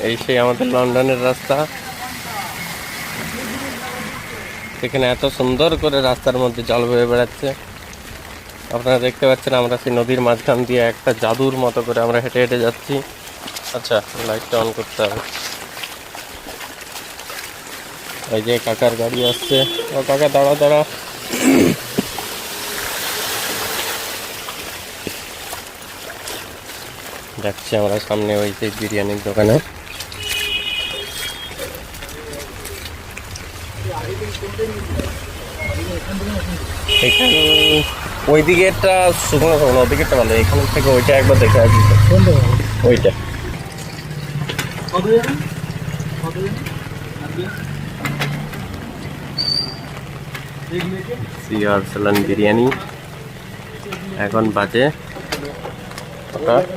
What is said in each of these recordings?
এই সেই আমাদের লন্ডনের রাস্তা। এখানে এত সুন্দর করে রাস্তার মধ্যে জল বয়ে বেড়াচ্ছে, আপনারা দেখতে পাচ্ছেন। আমরা সেই নদীর মাঝখান দিয়ে একটা জাদুর মতো করে আমরা হেঁটে হেঁটে যাচ্ছি। আচ্ছা, লাইটটা অন করতে হবে। ওই যে কাকার গাড়ি আসছে। ও কাকা, দাঁড়া দাঁড়া। যাচ্ছি আমরা সামনে ওই যে বিরিয়ানির দোকানে। এখানে ওই দিকেরটা শুকনো শুকনো, ওই দিকেরটা ভালো। এখান থেকে ওইটা একবার দেখে আসি। ওইটা সিআরসালান বিরিয়ানি। এখন বাজে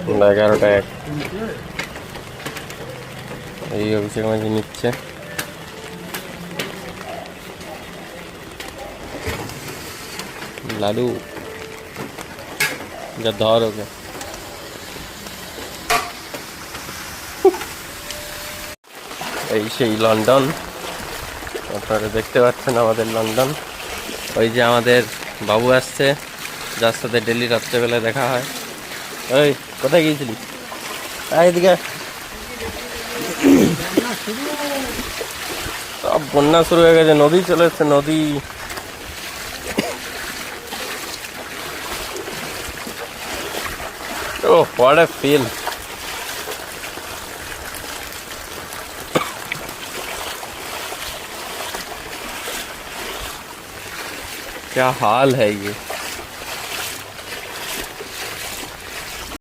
11টা 1। এই অভিষেক মাঝে নিচ্ছে। লালু যা ধর ওকে। এই সেই লন্ডন, আপনারা দেখতে পাচ্ছেন আমাদের লন্ডন। ওই যে আমাদের বাবু আসছে, যার সাথে ডেলি রাত্রেবেলায় দেখা হয়। ওই কোথায় গিয়েছিলি? এদিকে সব বন্যা শুরু হয়ে গেছে, নদী চলে এসছে, নদী। ও হোয়াট এ ফিল। क्या हाल है ये।